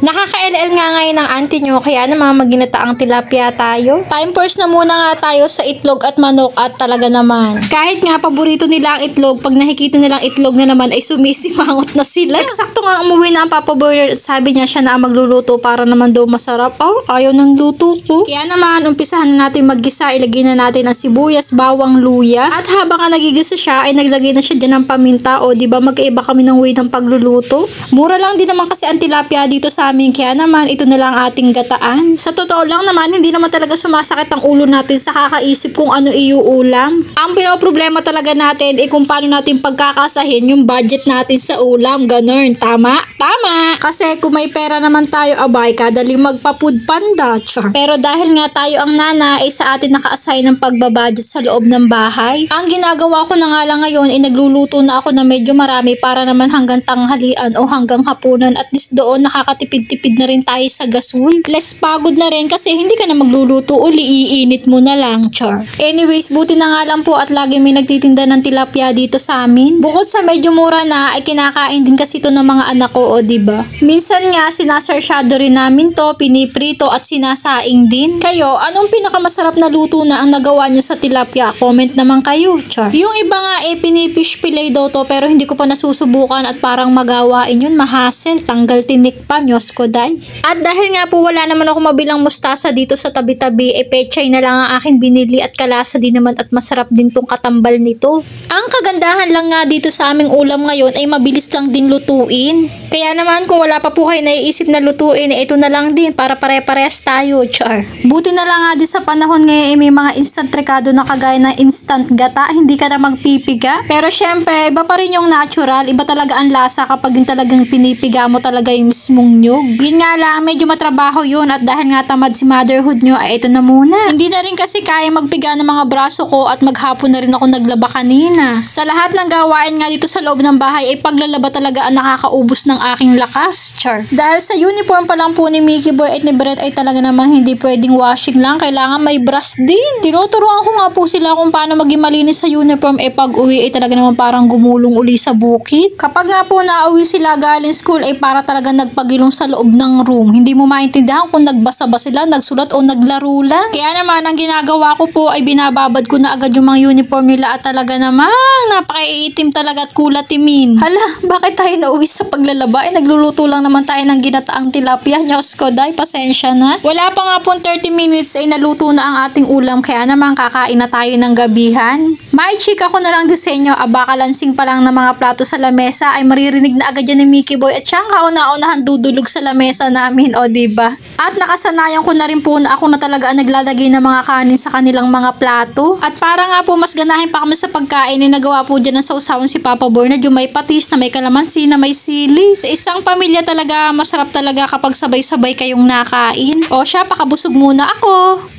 Nakaka-LL nga ngayon ng auntie nyo, kaya naman maginataang tilapia tayo. Time first na muna nga tayo sa itlog at manok at talaga naman. Kahit nga paborito nila ang itlog, pag nakikita nilang itlog na naman ay sumisimangot na sila. Eksakto nga umuwi na ang Papa Boy at sabi niya siya na ang magluluto para naman daw masarap. Oh, ayaw ng luto ko. Kaya naman, umpisahan na natin maggisa. Ilagay na natin ang sibuyas, bawang, luya. At habang nga nagigisa siya, ay naglagay na siya dyan ng paminta. O, diba magkaiba kami ng way ng pagluluto. Mura lang din naman kasi ang tilapia dito sa amin. Kaya naman, ito na lang ating gataan. Sa totoo lang naman, hindi naman talaga sumasakit ang ulo natin sa kakaisip kung ano iuulam. Ang pinoproblema talaga natin ay kung paano natin pagkakasahin yung budget natin sa ulam. Ganon. Tama? Tama! Kasi kung may pera naman tayo, abay, kadaling magpa-food panda. Char. Pero dahil nga tayo ang nana, ay sa atin naka-assign ng pagbabudget sa loob ng bahay. Ang ginagawa ko na nga lang ngayon ay nagluluto na ako na medyo marami para naman hanggang tanghalian o hanggang hapunan. At least doon nakakatipid-tipid na rin tayo sa gasol. Less pagod na rin kasi hindi ka na magluluto uli, iinit mo na lang. Char. Anyways, buti na nga lang po at lagi may nagtitinda ng tilapia dito sa amin. Bukod sa medyo mura na, ay kinakain din kasi ito ng mga anak ko, o diba? Minsan nga, sinasarsyado rin namin to, piniprito at sinasaing din. Kayo, anong pinakamasarap na luto na ang nagawa nyo sa tilapia? Comment naman kayo. Char. Yung iba nga pinifish fillet daw to pero hindi ko pa nasusubukan at parang magawain yun, mahasel, tanggal tinik pa, nyos ko day. At dahil nga po wala naman ako mabilang mustasa dito sa tabi-tabi, pechay na lang ang aking binili at kalasa din naman at masarap din tong katambal nito. Ang kagandahan lang nga dito sa aming ulam ngayon ay mabilis lang din lutuin. Kaya naman kung wala pa po kayo naiisip na lutuin, ito na lang din para pare-parehas tayo. Char. Buti na lang nga din sa panahon ngayon may mga instant rekado na kagaya ng instant gata, hindi ka na magpipiga. Pero syempre, iba pa rin yung natural, iba talaga ang lasa kapag yung talagang pinipiga mo talaga yung mismong nyug. Yun nga lang, medyo matrabaho yun at dahil nga tamad si motherhood nyo, ay ito na muna. Hindi na rin kasi kaya magpiga ng mga braso ko at maghapon na rin ako naglaba kanina. Sa lahat ng gawain nga dito sa loob ng bahay ay paglalaba talaga ang nakakaubos ng aking lakas. Char. Dahil sa uniform pa lang po ni Mickey Boy at ni Brett ay talaga namang hindi pwedeng washing lang, kailangan may brush din. Tinuturuan ko nga po sila kung paano maging malinis sa uniform pag uwi ay talaga naman parang gumulong uli sa bukid. Kapag nga po nauwi sila galing school ay para talaga nagpagilong sa loob ng room. Hindi mo maintindihan kung nagbasa ba sila, nagsulat o naglaro lang. Kaya naman ang ginagawa ko po ay binababad ko na agad yung mga uniform nila at talaga namang napakaiitim talaga at kulatimin. Hala, bakit tayo nauwi sa paglalaba? Nagluluto lang naman tayo ng ginataang tilapia. Nyos ko day, pasensya na. Wala pa nga po 30 minutes ay naluto na ang ating ulam kaya naman kakain na tayo ng gabihan. May chika ko na lang disenyo, abakalansing pa lang ng mga plato sa lamesa ay maririnig na agad yan ni Mickey Boy at siyang kauna-unahan dudulog sa lamesa namin, o diba? At nakasanayan ko na rin po na ako na talaga ang naglalagay ng mga kanin sa kanilang mga plato. At para nga po mas ganahin pa kami sa pagkain ay nagawa po dyan ng sausawan si Papa Boy na yung may patis, na may kalamansi, na may sili. Sa isang pamilya talaga, masarap talaga kapag sabay-sabay kayong nakain. O siya, pakabusog muna ako.